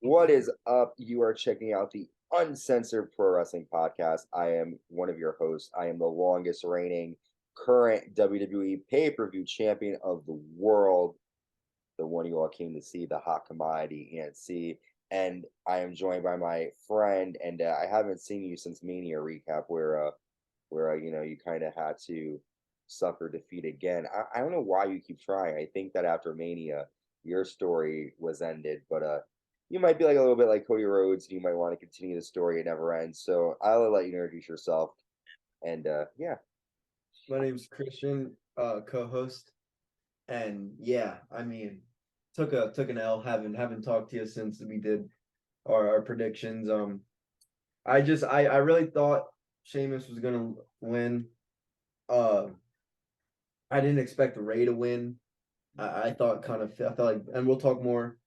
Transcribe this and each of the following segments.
What is up? You are checking out the Uncensored Pro Wrestling Podcast. I am one of your hosts. I am the longest reigning current WWE pay-per-view champion of the world, the one you all came to see, the hot commodity ENC. And I am joined by my friend, and I haven't seen you since Mania recap, where you kind of had to suffer defeat again. I don't know why you keep trying. I think that after Mania, your story was ended, but you might be like a little bit like Cody Rhodes, and you might want to continue the story. It never ends. So I'll let you introduce yourself. And yeah, My name's Christian, co-host, and yeah, I mean, took an L. Haven't talked to you since we did our predictions. I really thought Sheamus was gonna win. Uh, I didn't expect Ray to win. I thought I felt like, and we'll talk more.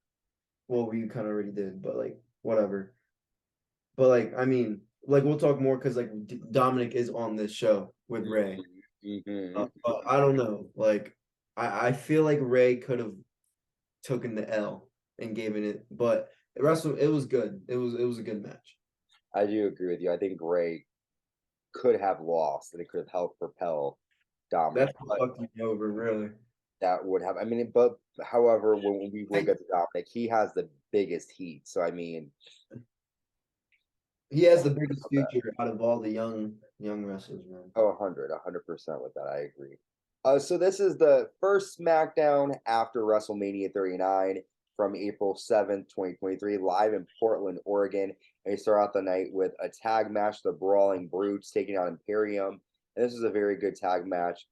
Well, we kind of already did, but like whatever. But like, I mean, like we'll talk more because like Dominic is on this show with Ray. mm-hmm. But I don't know. Like I feel like Ray could have taken the L and given it, but it was good. It was a good match. I do agree with you. I think Gray could have lost, and it could have helped propel That's Dominic, what but fucked me over, really. that would have. I mean, but however, when we will I, get to Dominic, he has the biggest heat. So I mean, he has the biggest future out of all the young wrestlers, man. oh, 100% with that. I agree. So this is the first SmackDown after WrestleMania 39 from April 7th, 2023, live in Portland, Oregon. And we start out the night with a tag match, the Brawling Brutes taking on Imperium. And this is a very good tag match.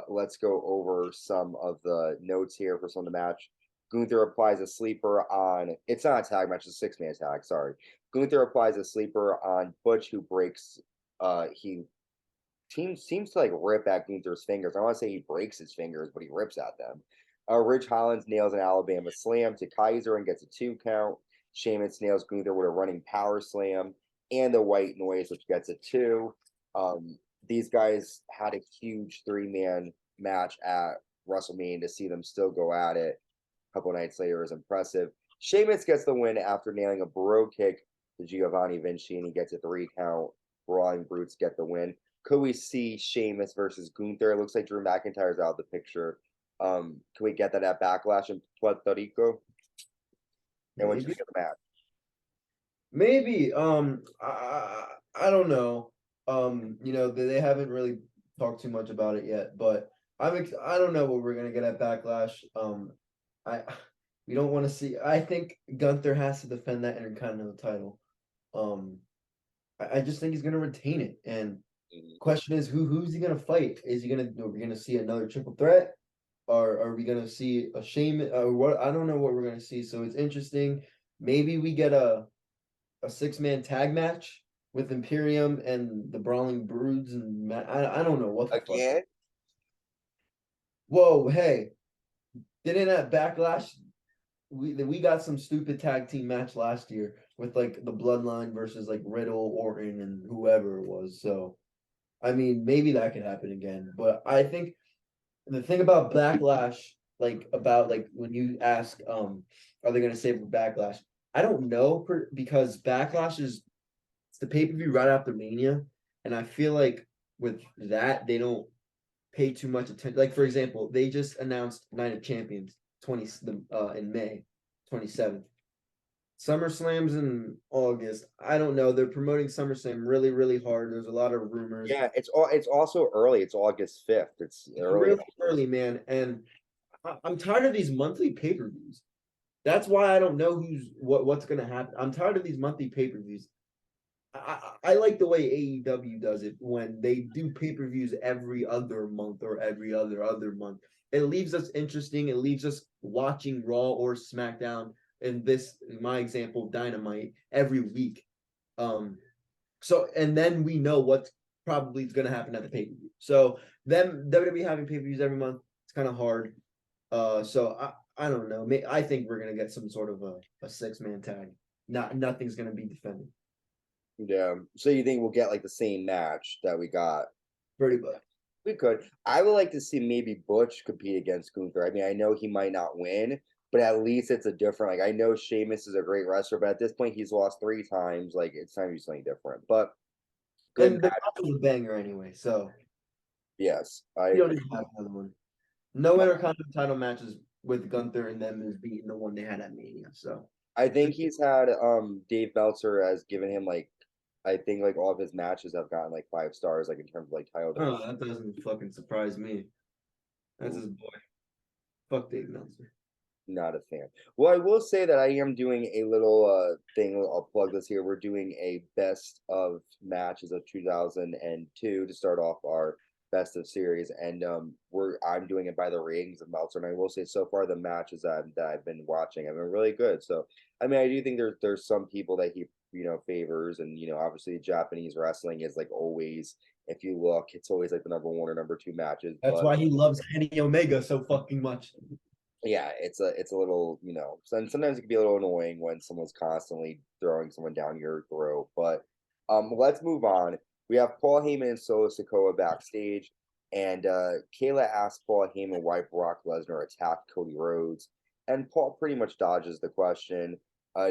Let's go over some of the notes here for some of the match. Gunther applies a sleeper on, it's not a tag match, it's a six-man tag, sorry. Gunther applies a sleeper on Butch, who breaks, he seems to like rip at Gunther's fingers. I want to say he breaks his fingers, but he rips at them. Ridge Holland nails an Alabama slam to Kaiser and gets a 2 count. Sheamus nails Gunther with a running power slam and the white noise, which gets a 2. These guys had a huge 3-man match at WrestleMania. To see them still go at it a couple nights later is impressive. Sheamus gets the win after nailing a Bro kick to Giovanni Vinci, and he gets a 3 count. Brawling Brutes get the win. Could we see Sheamus versus Gunther? It looks like Drew McIntyre's out of the picture. Can we get that at Backlash in Puerto Rico? And what you Maybe, think of the match? maybe. I don't know. They haven't really talked too much about it yet, but I don't know what we're gonna get at Backlash. I we don't want to see. I think Gunther has to defend that Intercontinental title. Um, I just think he's gonna retain it. And question is, who's he gonna fight? Are we gonna see another triple threat? Or are we gonna see a Sheamus? Or what? I don't know what we're gonna see. So it's interesting. Maybe we get a 6-man tag match with Imperium and the Brawling Brutes, and I don't know what the fuck. Again? Whoa, hey, didn't that Backlash? We got some stupid tag team match last year with like the Bloodline versus like Riddle, Orton, and whoever it was. So I mean, maybe that could happen again. But I think the thing about Backlash, like about like when you ask, are they gonna save for Backlash? I don't know because Backlash is it's the pay-per-view right after Mania, and I feel like with that they don't pay too much attention. Like for example, they just announced Night of Champions 20 in May 27th. SummerSlam's in August. I don't know. They're promoting SummerSlam really, really hard. There's a lot of rumors. Yeah, it's also early. It's August 5th. It's It's early. really early, man. And I'm tired of these monthly pay-per-views. That's why I don't know what's gonna happen. I'm tired of these monthly pay-per-views. I like the way AEW does it when they do pay-per-views every other month or every other month. It leaves us interesting. It leaves us watching Raw or SmackDown. In my example, Dynamite every week. And then we know what's probably going to happen at the pay-per-view. So them WWE having pay-per-views every month, it's kind of hard. So I don't know. I think we're gonna get some sort of a 6-man tag. Nothing's gonna be defended. Yeah. So you think we'll get like the same match that we got? Pretty much. We could. I would like to see maybe Butch compete against Gunther. I mean, I know he might not win, but at least it's a different. Like I know Sheamus is a great wrestler, but at this point he's lost 3 times. Like it's time to do something different. But good And the match. match was a banger anyway, so Yes, I you don't agree. need to have another one. No Intercontinental title matches with Gunther and them is beating the one they had at Mania. So I think he's had Dave Meltzer has given him like I think like all of his matches have gotten like 5 stars, like in terms of like title oh, defense. that doesn't fucking surprise me. That's his boy. Fuck Dave Meltzer. Not a fan. Well, I will say that I am doing a little thing. I'll plug this here. We're doing a best of matches of 2002 to start off our best of series, and I'm doing it by the ratings of Meltzer. And I will say, so far the matches that I've been watching have been really good. So, I mean, I do think there's some people that he favors, and obviously Japanese wrestling is like always. If you look, it's always like the number 1 or number 2 matches. That's But why he loves Kenny Omega so fucking much. yeah, it's a little, sometimes it can be a little annoying when someone's constantly throwing someone down your throat. But let's move on. We have Paul Heyman and Solo Sikoa backstage, and Kayla asks Paul Heyman why Brock Lesnar attacked Cody Rhodes, and Paul pretty much dodges the question.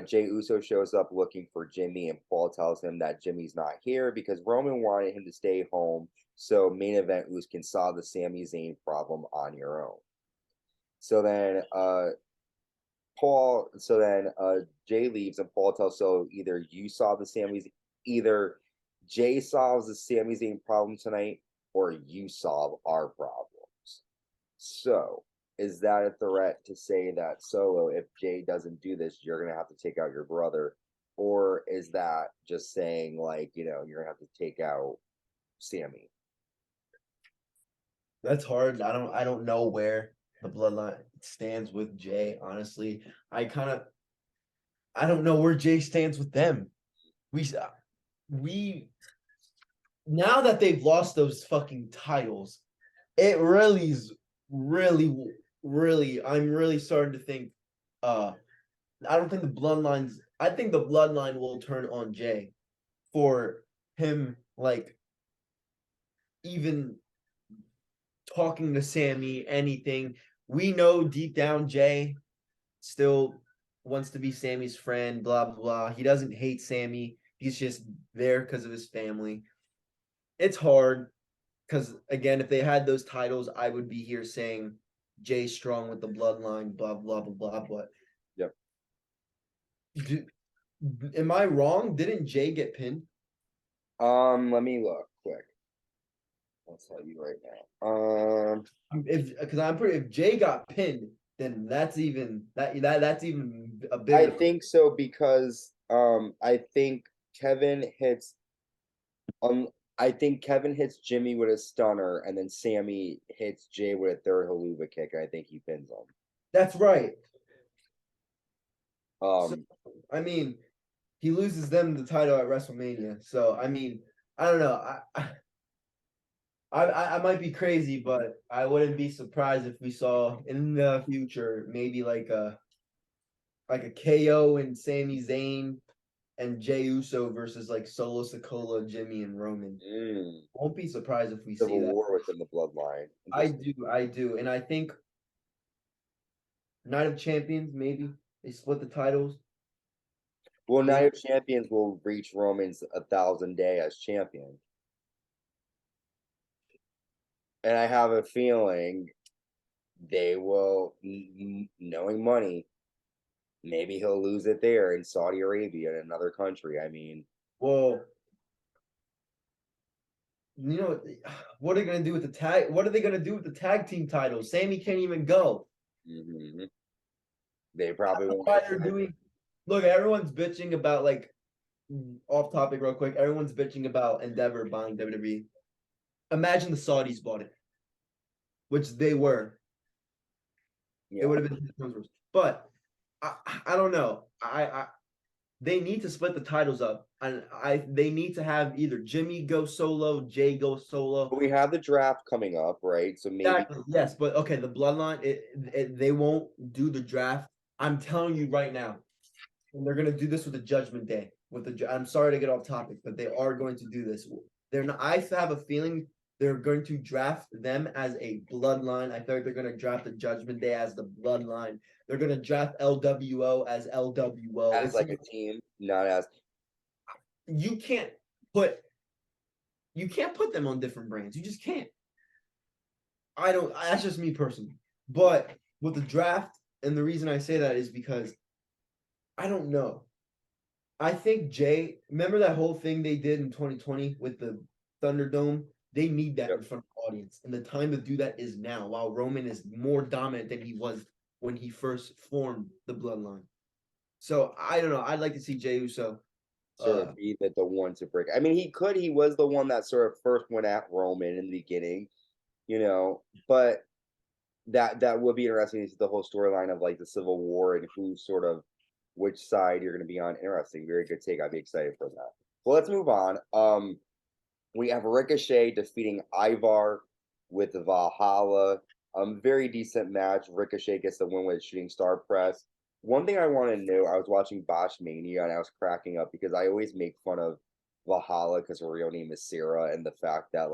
Jey Uso shows up looking for Jimmy, and Paul tells him that Jimmy's not here because Roman wanted him to stay home so main event Us can solve the Sami Zayn problem on your own. So then Jay leaves and Paul tells so either Jay solves the Sami Zayn problem tonight or you solve our problems. So is that a threat to say that Solo, if Jay doesn't do this, you're gonna have to take out your brother? Or is that just saying like, you're gonna have to take out Sami? That's hard. I don't know where the bloodline stands with Jay, honestly. I don't know where Jay stands with them. We now that they've lost those fucking titles, it really is really I'm really starting to think I don't think I think the bloodline will turn on Jay for him like even talking to Sami, anything. We know deep down Jay still wants to be Sami's friend, blah blah blah. He doesn't hate Sami. He's just there because of his family. It's hard because again, if they had those titles, I would be here saying Jay strong with the bloodline, blah blah blah blah. But Yep. am I wrong? Didn't Jay get pinned? Let me look quick. I'll tell you right now. If Jay got pinned, then that's even that's even a I bigger. think so because I think Kevin hits um I think Kevin hits Jimmy with a stunner and then Sammy hits Jay with a third haluva kick. I think he pins him. That's right. So, Um I mean, he loses them the title at WrestleMania. So I mean, I don't know. I might be crazy, but I wouldn't be surprised if we saw in the future maybe like a KO and Sami Zayn and Jey Uso versus like Solo Sikoa, Jimmy, and Roman. Won't be surprised if we see Civil that. War within the bloodline. I do, and I think Night of Champions maybe they split the titles. Well, Night of Champions will reach Roman's 1,000 day as champion. And I have a feeling they will, knowing money, maybe he'll lose it there in Saudi Arabia, in another country. I mean, Well, what are they gonna do with the tag? What are they gonna do with the tag team titles? Sami can't even go. mm-hmm. They probably won't. Why they're doing? Look, everyone's bitching about like off topic real quick. Everyone's bitching about Endeavor buying WWE. Imagine the Saudis bought it, which they were. Yeah. It would have been, but I don't know. They need to split the titles up, and they need to have either Jimmy go solo, Jay go solo. But we have the draft coming up, right? So maybe Exactly. Yes, but okay, the bloodline. They won't do the draft. I'm telling you right now, and they're gonna do this with the Judgment Day. I'm sorry to get off topic, but they are going to do this. They're not. I have a feeling they're going to draft them as a bloodline. I feel like they're going to draft the Judgment Day as the bloodline. They're gonna draft LWO as LWO. as like a team, not as You can't put them on different brands. You just can't. I don't. That's just me personally. But with the draft, and the reason I say that is because I don't know. I think Jay, remember that whole thing they did in 2020 with the Thunderdome? They need that in front of the audience. And the time to do that is now, while Roman is more dominant than he was when he first formed the bloodline. So I don't know. I'd like to see Jey Uso. sort of be the one to break. I mean, he was the one that sort of first went at Roman in the beginning, but that would be interesting to see the whole storyline of like the Civil War and who sort of which side you're going to be on. Interesting, very good take. I'd be excited for that. Well, let's move on. We have Ricochet defeating Ivar with Valhalla. Very decent match. Ricochet gets the win with a shooting star press. One thing I want to know, I was watching Bosch Mania and I was cracking up because I always make fun of Valhalla because her real name is Sarah, and the fact that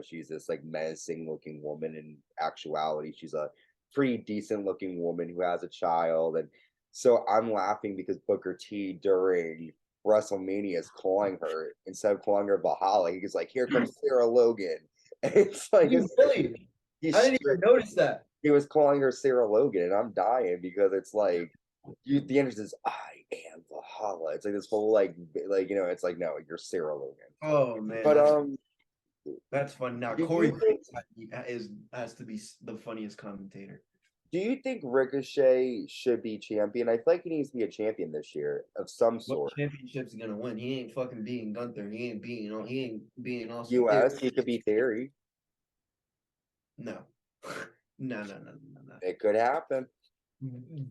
she's this like menacing looking woman. In actuality, she's a pretty decent looking woman who has a child. And so I'm laughing because Booker T during WrestleMania is calling her, instead of calling her Valhalla, he's like, "Here comes Sarah Logan." And it's like Really? I didn't even notice that. He was calling her Sarah Logan, and I'm dying because it's like the entrance is "I am Valhalla." It's like this whole it's like, no, you're Sarah Logan. Oh man. But that's fun. Now do Corey you think, has to be the funniest commentator. do you think Ricochet should be champion? I feel like he needs to be a champion this year of some What sort. championship's he gonna win? He ain't fucking beating Gunther. He ain't beating Austin. US, he could be Theory. No. No. It could happen.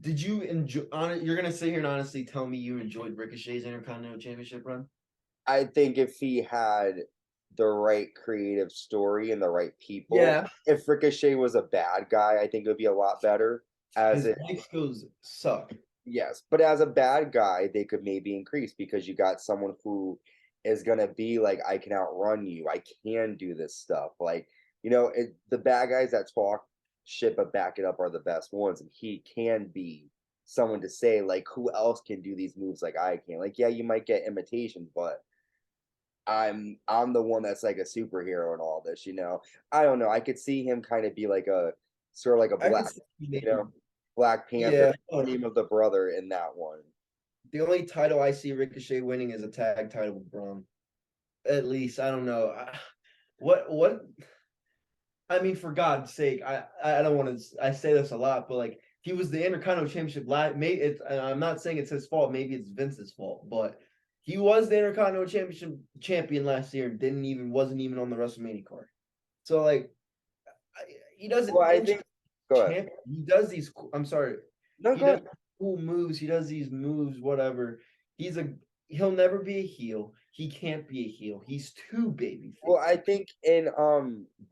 Did you enjoy? You're gonna sit here and honestly tell me you enjoyed Ricochet's Intercontinental Championship run? I think if he had the right creative story and the right people, Yeah. if Ricochet was a bad guy, I think it would be a lot better. His mic skills suck. Yes, but as a bad guy, they could maybe increase because you got someone who is gonna be like, I can outrun you, I can do this stuff. Like, the bad guys that talk shit but back it up are the best ones, and he can be someone to say like, who else can do these moves like I can? Like, yeah, you might get imitations, but I'm the one that's like a superhero and all this. I don't know. I could see him kind of be like a sort of like a Black Panther, name of the brother in that one. The only title I see Ricochet winning is a tag title with Braun. At least, I don't know. What? I mean, for God's sake, I don't want to. I say this a lot, but like he was the Intercontinental Championship. Maybe I'm not saying it's his fault. Maybe it's Vince's fault, but he was the Intercontinental Championship champion last year and wasn't even on the WrestleMania card. So like, he doesn't. Well, I think. Go ahead. He does these. I'm sorry. No, he does cool moves. He does these moves. Whatever. He'll never be a heel. He can't be a heel. He's too baby. Well, I think in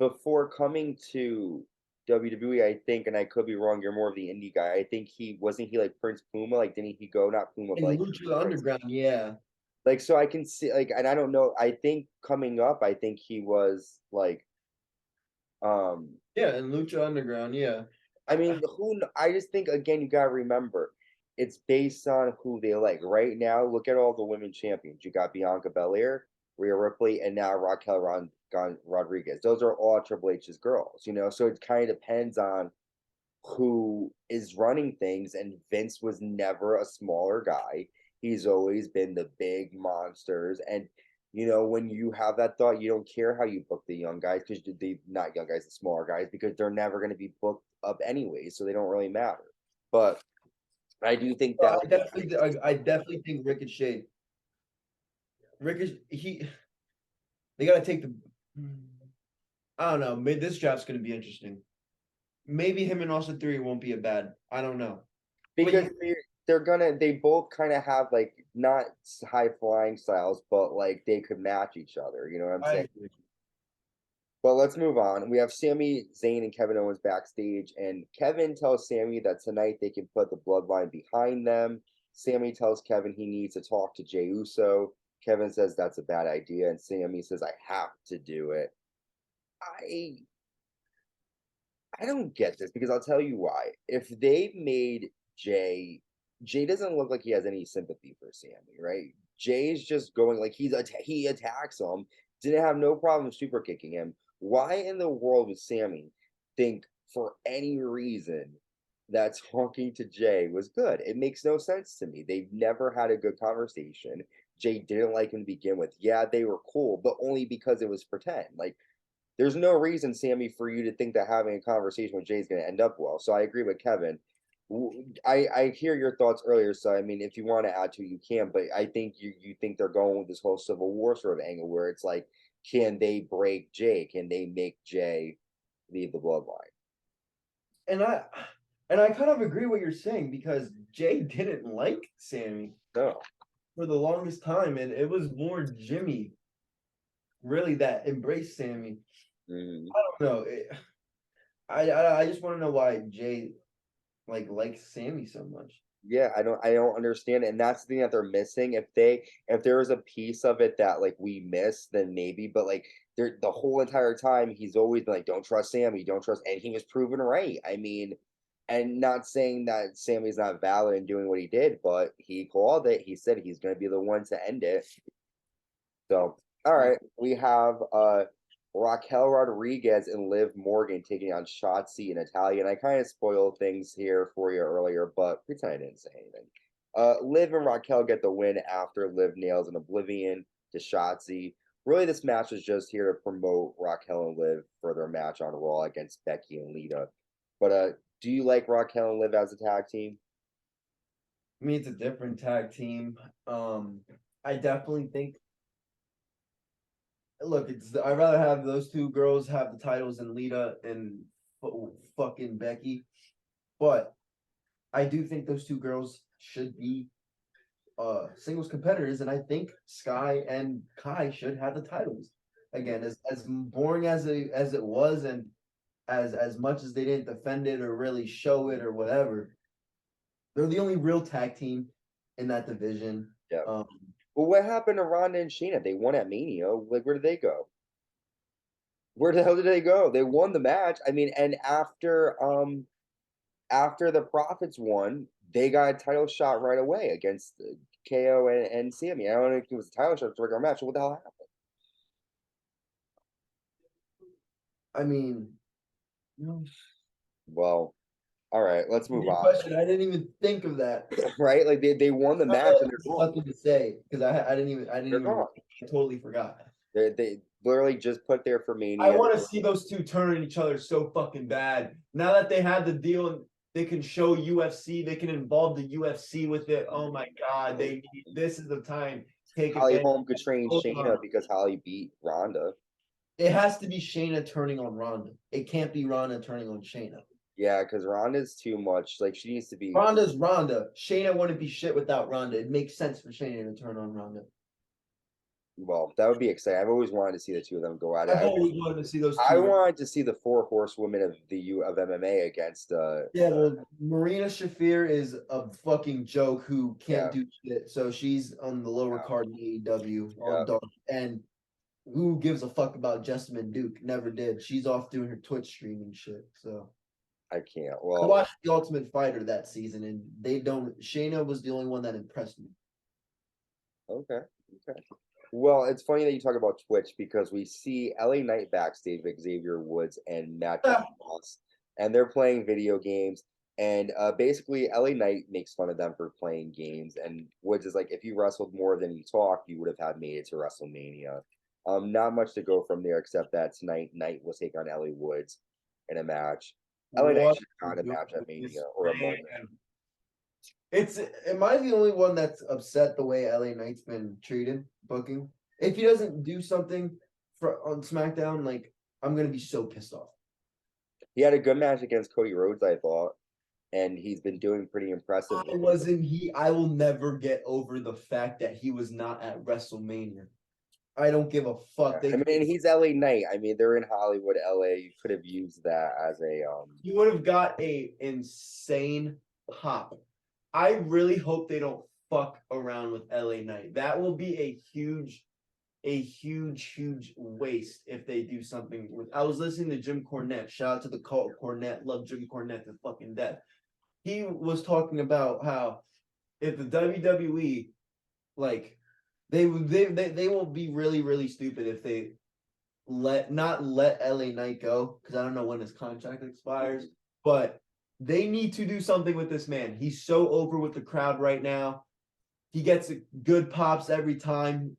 before coming to WWE, I think, and I could be wrong, you're more of the indie guy. I think he like Prince Puma, like didn't he go not Puma but like Lucha Underground, yeah. Like, so I can see like, and I don't know, I think coming up, I think he was like yeah, in Lucha Underground, yeah. I mean, I just think again, you gotta remember, it's based on who they like. Right now, look at all the women champions. You got Bianca Belair, Rhea Ripley, and now Raquel Rodriguez. Those are all Triple H's girls, So it kind of depends on who is running things. And Vince was never a smaller guy. He's always been the big monsters. And when you have that thought, you don't care how you book the young guys, because they not young guys, the smaller guys, because they're never going to be booked up anyway, so they don't really matter. But I do think that I definitely think Ricochet, they got to take the. I don't know. Maybe this draft's going to be interesting. Maybe him and Austin Theory won't be a bad. I don't know, because they both kind of have like not high flying styles, but like they could match each other. You know what I'm saying? But let's move on. We have Sami, Zayn, and Kevin Owens backstage, and Kevin tells Sami that tonight they can put the bloodline behind them. Sami tells Kevin he needs to talk to Jey Uso. Kevin says that's a bad idea, and Sami says, I have to do it. I don't get this, because I'll tell you why. If they made Jey doesn't look like he has any sympathy for Sami, right? Jay's just going like he attacks him, didn't have no problem super kicking him. Why in the world would Sami think for any reason that talking to Jey was good? It makes no sense to me. They've never had a good conversation. Jey didn't like him to begin with. Yeah, they were cool, but only because it was pretend. Like there's no reason, Sami, for you to think that having a conversation with Jay is going to end up well. So I agree with Kevin. I hear your thoughts earlier, so I mean, if you want to add to, you can. But I think you think they're going with this whole Civil War sort of angle, where it's like, can they break Jay? Can they make Jay leave the bloodline? And I kind of agree what you're saying because Jay didn't like Sami No. for the longest time, and it was more Jimmy really that embraced Sami. Mm-hmm. I don't know. I just want to know why Jay likes Sami so much. Yeah, I don't understand it. And that's the thing that they're missing. If there was a piece of it that like we missed, then maybe, but like the whole entire time he's always been like, don't trust Sammy, don't trust, and he was proven right. I mean, and not saying that Sammy's not valid in doing what he did, but he called it. He said he's gonna be the one to end it. So all right, we have Raquel Rodriguez and Liv Morgan taking on Shotzi and Natalia. And I kind of spoiled things here for you earlier, but pretend I didn't say anything. Liv and Raquel get the win after Liv nails an Oblivion to Shotzi. Really, this match is just here to promote Raquel and Liv for their match on Raw against Becky and Lita. But do you like Raquel and Liv as a tag team? I mean, it's a different tag team. I definitely think. Look, I'd rather have those two girls have the titles than Lita and fucking Becky, but I do think those two girls should be singles competitors, and I think Sky and Kai should have the titles again. As boring as it was, and as much as they didn't defend it or really show it or whatever, they're the only real tag team in that division. Yeah. Well, what happened to Ronda and Shayna? They won at Mania. Like, where did they go? Where the hell did they go? They won the match. I mean, and after the Profits won, they got a title shot right away against KO and Sammy. I don't know if it was a title shot, it was a regular match. What the hell happened? I mean, well, all right, let's move on. Question. I didn't even think of that. Right? Like they won the match and they're gone. Nothing to say because I didn't even I totally forgot. They literally just put there for Mania. I want to see those two turn each other so fucking bad. Now that they have the deal and they can show UFC, they can involve the UFC with it. Oh my god, this is the time. Take Holly Holm could train Shayna because Holly beat Ronda. It has to be Shayna turning on Ronda. It can't be Ronda turning on Shayna. Yeah, because Ronda's too much. Like she needs to be. Ronda's Ronda. Shayna wouldn't be shit without Ronda. It makes sense for Shayna to turn on Ronda. Well, that would be exciting. I've always wanted to see the two of them go at it. I've always wanted to see those two. I wanted to see the four horsewomen of MMA against well, Marina Shafir is a fucking joke who can't do shit. So she's on the lower card in AEW on Dark. And who gives a fuck about Jessamine Duke? Never did. She's off doing her Twitch streaming shit. So I can't. Well, I watched The Ultimate Fighter that season, and they don't. Shayna was the only one that impressed me. Okay. Well, it's funny that you talk about Twitch because we see LA Knight backstage with Xavier Woods and Matt Moss, and they're playing video games. And basically, LA Knight makes fun of them for playing games. And Woods is like, if you wrestled more than you talked, you would have had made it to WrestleMania. Not much to go from there except that tonight Knight will take on LA Woods in a match. LA Knight should have a match at Mania or a moment. Am I the only one that's upset the way LA Knight's been treated booking? If he doesn't do something on SmackDown, like I'm gonna be so pissed off. He had a good match against Cody Rhodes, I thought, and he's been doing pretty impressive. I will never get over the fact that he was not at WrestleMania. I don't give a fuck. I mean, he's LA Knight. I mean, they're in Hollywood, LA. You could have used that as a You would have got a insane pop. I really hope they don't fuck around with LA Knight. That will be a huge waste if they do something with. I was listening to Jim Cornette. Shout out to the cult Cornette. Love Jim Cornette to fucking death. he was talking about how if the WWE like they will be really really stupid if they not let LA Knight go because I don't know when his contract expires, but they need to do something with this man. He's so over with the crowd right now. He gets good pops every time.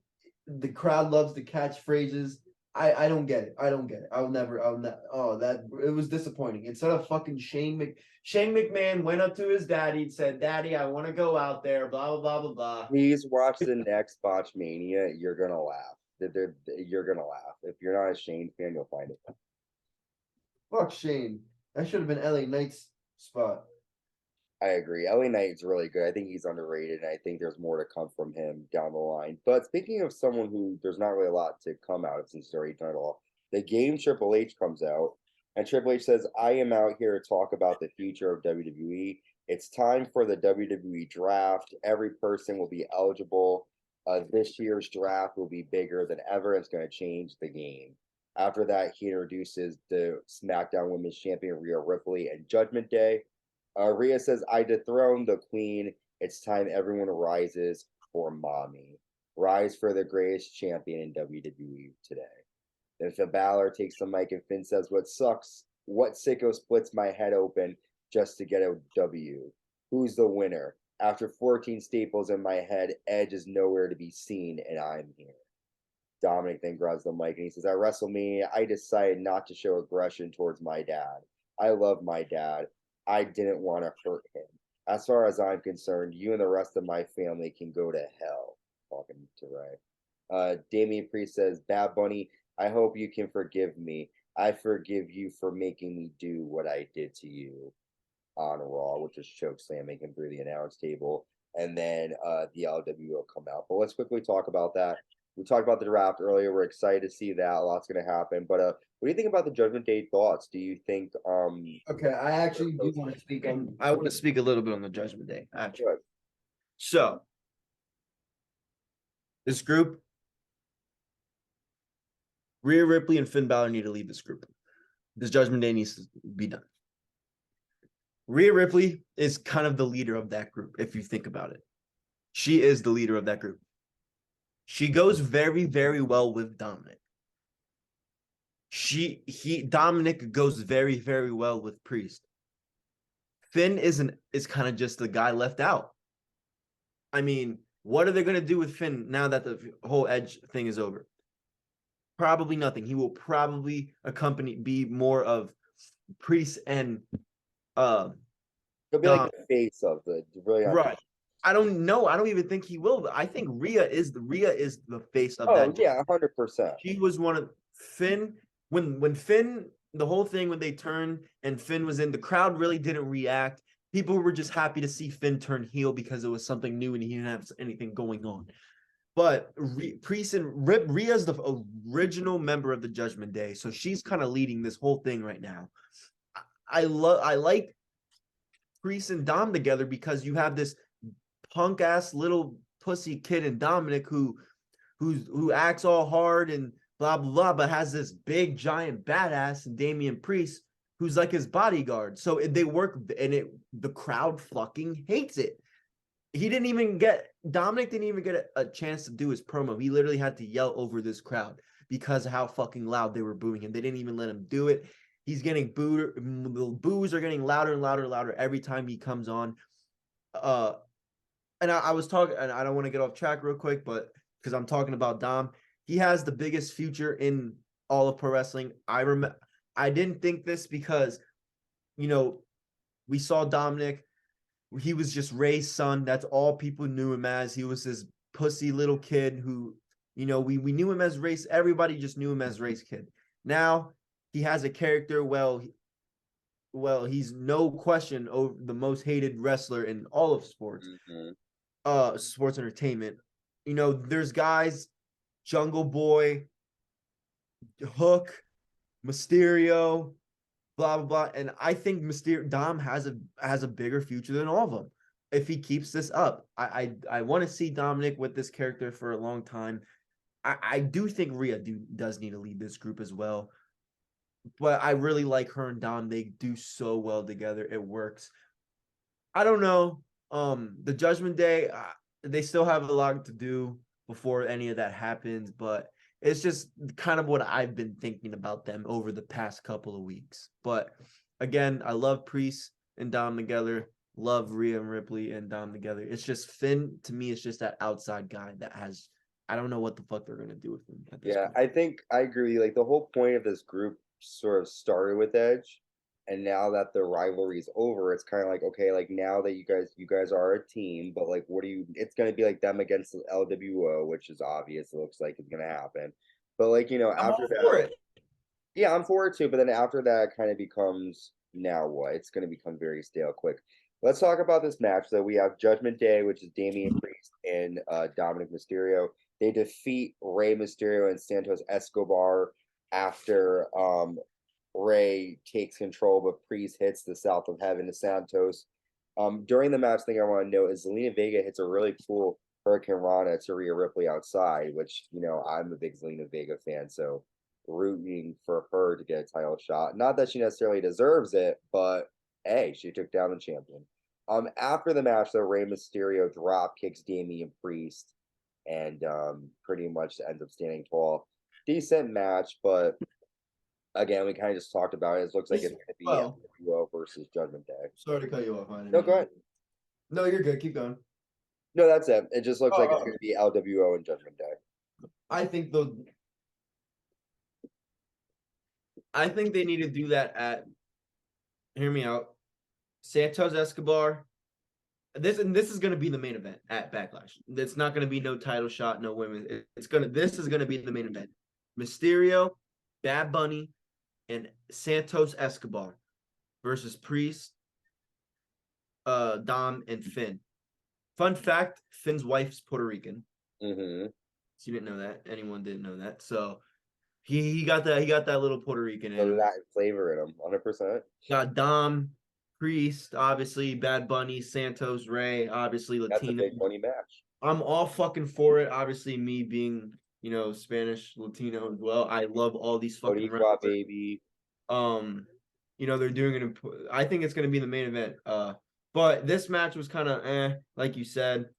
The crowd loves the catchphrases. I don't get it. I don't get it. I'll never. Oh, that it was disappointing. Instead of fucking Shane McMahon went up to his daddy and said, "Daddy, I want to go out there." Blah blah blah blah blah. Please watch the next Botch Mania. You're gonna laugh. You're gonna laugh. If you're not a Shane fan, you'll find it. Fuck Shane. That should have been LA Knight's spot. I agree. LA Knight's really good. I think he's underrated, and I think there's more to come from him down the line. But speaking of someone who there's not really a lot to come out of since he's already done it all, the game Triple H comes out, and Triple H says, I am out here to talk about the future of WWE. It's time for the WWE draft. Every person will be eligible. This year's draft will be bigger than ever. It's going to change the game. After that, he introduces the SmackDown Women's Champion Rhea Ripley and Judgment Day. Rhea says, I dethroned the queen. It's time everyone rises for mommy. Rise for the greatest champion in WWE today. Then Finn Balor takes the mic and Finn says, what sucks? What sicko splits my head open just to get a W? Who's the winner? After 14 staples in my head, Edge is nowhere to be seen, and I'm here. Dominic then grabs the mic and he says, at WrestleMania, I decided not to show aggression towards my dad. I love my dad. I didn't want to hurt him. As far as I'm concerned, you and the rest of my family can go to hell. Talking to Ray. Damian Priest says, Bad Bunny, I hope you can forgive me. I forgive you for making me do what I did to you on Raw, which is choke slamming him through the announce table. And then the LW will come out. But let's quickly talk about that. We talked about the draft earlier. We're excited to see that. A lot's going to happen. But what do you think about the Judgment Day thoughts? Do you think Okay, I actually do want to speak on. I want to speak a little bit on the Judgment Day. Actually, good. So this group, Rhea Ripley and Finn Balor need to leave this group. This Judgment Day needs to be done. Rhea Ripley is kind of the leader of that group, if you think about it. She is the leader of that group. She goes very, very well with Dominic. Dominic goes very, very well with Priest. Finn is kind of just the guy left out. I mean, what are they going to do with Finn now that the whole Edge thing is over? Probably nothing. He will probably be more of Priest and He'll be like the face of the really right. I don't know. I don't even think he will. I think Rhea is the face of that. Oh yeah, 100%. She was one of Finn when Finn, the whole thing when they turned and Finn was in, the crowd really didn't react. People were just happy to see Finn turn heel because it was something new and he didn't have anything going on. But Priest and Rhea's the original member of the Judgment Day, so she's kind of leading this whole thing right now. I like Priest and Dom together because you have this punk ass little pussy kid in Dominic who acts all hard and blah blah blah, but has this big giant badass in Damian Priest who's like his bodyguard. So they work, and the crowd fucking hates it. Dominic didn't even get a chance to do his promo. He literally had to yell over this crowd because of how fucking loud they were booing him. They didn't even let him do it. He's getting booed. The boos are getting louder and louder and louder every time he comes on. And I was talking, and I don't want to get off track real quick, but because I'm talking about Dom, he has the biggest future in all of pro wrestling. I didn't think this because, we saw Dominic. He was just Ray's son. That's all people knew him as. He was this pussy little kid who, we knew him as Ray's. Everybody just knew him as Ray's kid. Now he has a character. Well, he's no question over the most hated wrestler in all of sports. Sports entertainment. There's guys, Jungle Boy, Hook, Mysterio, blah blah blah, and I think Dom has a bigger future than all of them if he keeps this up. I want to see Dominic with this character for a long time. I do think Rhea does need to lead this group as well, but I really like her and Dom. They do so well together. It works. I don't know. The Judgment Day, they still have a lot to do before any of that happens, but it's just kind of what I've been thinking about them over the past couple of weeks. But again, I love Priest and Dom together. Love Rhea and Ripley and Dom together. It's just Finn to me. It's just that outside guy that has. I don't know what the fuck they're gonna do with him at this Yeah, point. I think I agree with you. Like the whole point of this group sort of started with Edge, and now that the rivalry's over, it's kind of like okay, like now that you guys are a team, but like what do you? It's gonna be like them against the LWO, which is obvious. It looks like it's gonna happen. But like I'm after all for that, it. yeah, I'm for it too. But then after that, it kind of becomes now what? It's gonna become very stale quick. Let's talk about this match. So we have Judgment Day, which is Damian Priest and Dominic Mysterio. They defeat Rey Mysterio and Santos Escobar after Rey takes control, but Priest hits the South of Heaven to Santos. During the match, thing I want to note is Zelina Vega hits a really cool Hurricane Rana to Rhea Ripley outside, which I'm a big Zelina Vega fan, so rooting for her to get a title shot. Not that she necessarily deserves it, but hey, she took down the champion. After the match, though, Rey Mysterio drop kicks Damian Priest and pretty much ends up standing tall. Decent match, but again, we kind of just talked about it. It looks like it's going to be Well, LWO versus Judgment Day. sorry to cut you off. I didn't No, mean go ahead. No, you're good. Keep going. No, that's it. It just looks like it's Oh, going to be LWO and Judgment Day. I think the I think they need to do that at. Hear me out. Santos Escobar. This is going to be the main event at Backlash. It's not going to be no title shot, no women. This is going to be the main event. Mysterio, Bad Bunny, and Santos Escobar versus Priest, Dom, and Finn. Fun fact: Finn's wife's Puerto Rican. Mm-hmm. So you didn't know that. Anyone didn't know that. So he got that little Puerto Rican in So him. that flavor in them, 100%. Got Dom, Priest, obviously, Bad Bunny, Santos, Ray, obviously That's a Latino. big money match. I'm all fucking for it. Obviously, me being, Spanish, Latino as well. I love all these fucking Boricua, wrestlers. baby. They're doing it. I think it's gonna be the main event. But this match was kind of like you said.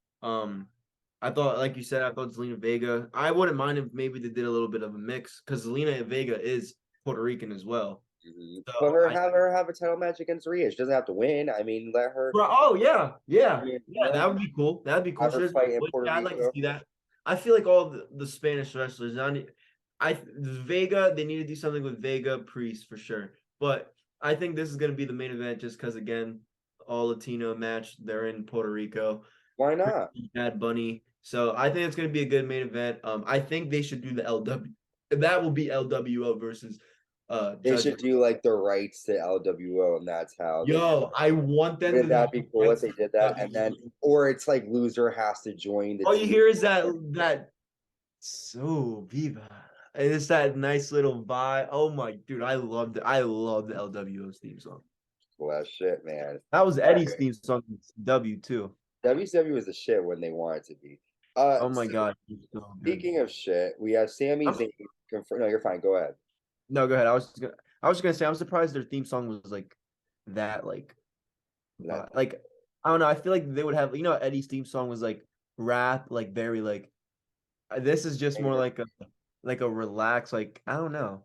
I thought, like you said, I thought Zelina Vega. I wouldn't mind if maybe they did a little bit of a mix because Zelina Vega is Puerto Rican as well. Mm-hmm. So But have her have a title match against Rhea. She doesn't have to win. I mean, let her. Oh yeah, I mean, that would be cool. That'd be cool. have her fight in Puerto I'd like to Rico. see that. I feel like all the Spanish wrestlers. Vega. They need to do something with Vega Priest for sure. But I think this is gonna be the main event just because again, all Latino match. They're in Puerto Rico. Why not? Bad Bunny. So I think it's gonna be a good main event. I think they should do the LW. That will be LWO versus They should do like the rights to LWO, and that's how. Yo, I want them Wouldn't to that be cool if rights they did that? And then, or it's like loser has to join the all you team. hear is that so Viva. And it's that nice little vibe. Oh my dude, I loved it. I love the LWO's theme song. Well, that shit, man. That was Eddie's theme song W too. WCW was the shit when they wanted to be. Oh my So god. So speaking of shit, we have Sami Zayn. No, you're fine. Go ahead. No, go ahead. I was just gonna say I'm surprised their theme song was like that like I don't know. I feel like they would have Eddie's theme song was like rap, like very like this is just more like a relax, like I don't know.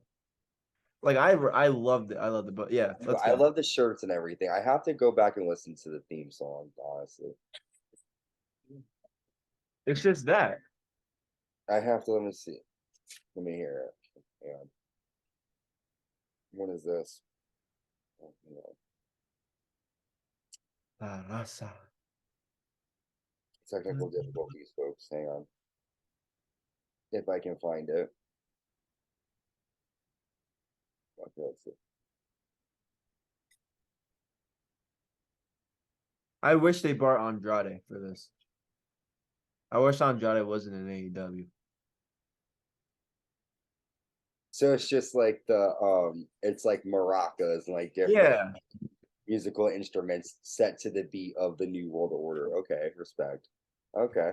Like I loved it. I loved it. But yeah, let's I go. love the shirts and everything. I have to go back and listen to the theme song, honestly. It's just that. I have to let me see. Let me hear it. Hang on. What is this? Oh, hang on. La raza. Technical difficulties, folks. Hang on. If I can find it. Okay, let's see. I wish they brought Andrade for this. I wish Andrade wasn't in AEW. So it's just like it's like maracas and like different Yeah. musical instruments set to the beat of the New World Order. Okay, respect. Okay,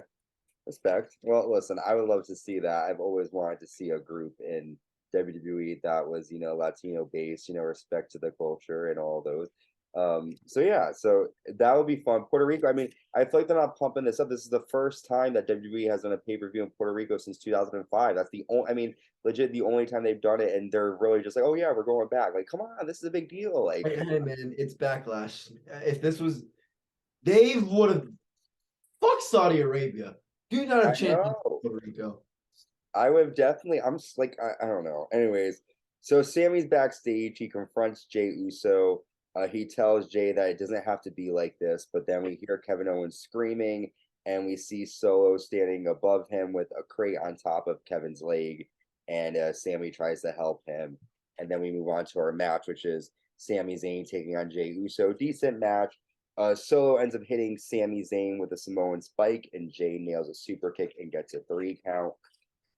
respect. Well, listen, I would love to see that. I've always wanted to see a group in WWE that was, Latino based, respect to the culture and all those. So yeah, so that would be fun. Puerto Rico. I mean, I feel like they're not pumping this up. This is the first time that WWE has done a pay-per-view in Puerto Rico since 2005. That's the only. I mean, legit the only time they've done it, and they're really just like, oh yeah, we're going back. Like, come on, this is a big deal. Like, Hey man, it's backlash. If this was Dave would have fuck Saudi Arabia. Do not I have champions in know. Puerto Rico. I would have definitely. I'm just like I don't know. Anyways, so Sammy's backstage. He confronts Jey Uso. He tells Jey that it doesn't have to be like this. But then we hear Kevin Owens screaming, and we see Solo standing above him with a crate on top of Kevin's leg, and Sammy tries to help him. And then we move on to our match, which is Sami Zayn taking on Jey Uso. Decent match. Solo ends up hitting Sami Zayn with a Samoan spike, and Jey nails a super kick and gets a 3 count.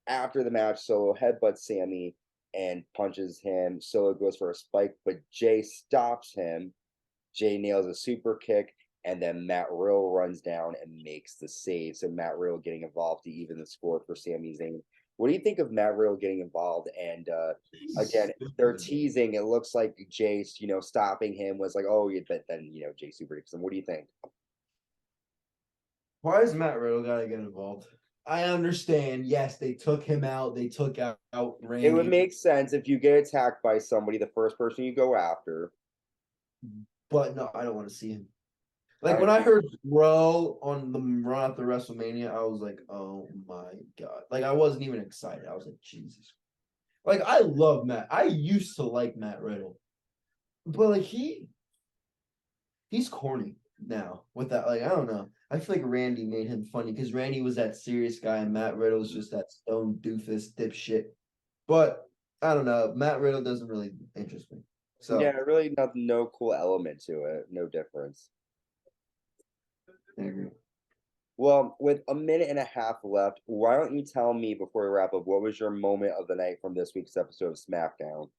After the match, Solo headbutts Sammy and punches him. Solo goes for a spike, but Jey stops him. Jey nails a super kick, and then Matt Riddle runs down and makes the save. So Matt Riddle getting involved to even the score for Sami Zayn. What do you think of Matt Riddle getting involved? And again, they're teasing. It looks like Jey, stopping him was like, oh, but then Jey super kicks him. What do you think? Why is Matt Riddle gotta get involved? I understand. Yes, they took him out. They took out Randy. It would make sense if you get attacked by somebody, the first person you go after. But no, I don't want to see him. Like when I heard Bro on the run after WrestleMania, I was like, oh my God. Like I wasn't even excited. I was like, Jesus. Like I love Matt. I used to like Matt Riddle. But like he's corny now with that. Like, I don't know. I feel like Randy made him funny because Randy was that serious guy and Matt Riddle's just that stone doofus dipshit. But I don't know. Matt Riddle doesn't really interest me. So yeah, really no cool element to it. No difference. I agree. Well, with a minute and a half left, why don't you tell me before we wrap up, what was your moment of the night from this week's episode of SmackDown?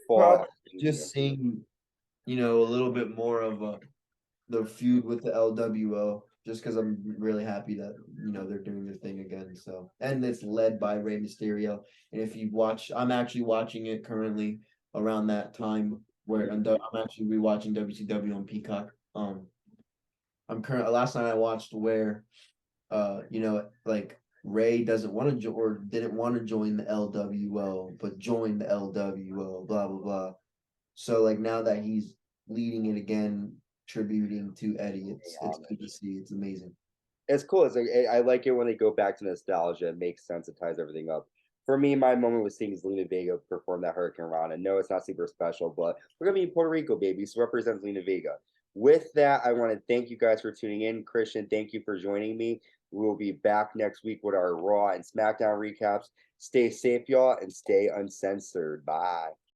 Probably just seeing, a little bit more of the feud with the LWO, just because I'm really happy that they're doing their thing again. So, and it's led by Rey Mysterio. And if you watch, I'm actually watching it currently around that time where I'm actually rewatching WCW on Peacock. I'm current. Last night I watched where, like Ray doesn't want to or didn't want to join the LWO, but joined the LWO. Blah blah blah. So like now that he's leading it again, tributing to Eddie, it's good to see. It's amazing. It's cool. It's like, I like it when they go back to nostalgia. It makes sense. It ties everything up. For me, my moment was seeing Zelina Vega perform that Hurricane Rana. No, it's not super special, but we're gonna be in Puerto Rico, baby. So represent Zelina Vega. With that, I want to thank you guys for tuning in. Christian, thank you for joining me. We will be back next week with our Raw and SmackDown recaps. Stay safe, y'all, and stay uncensored. Bye.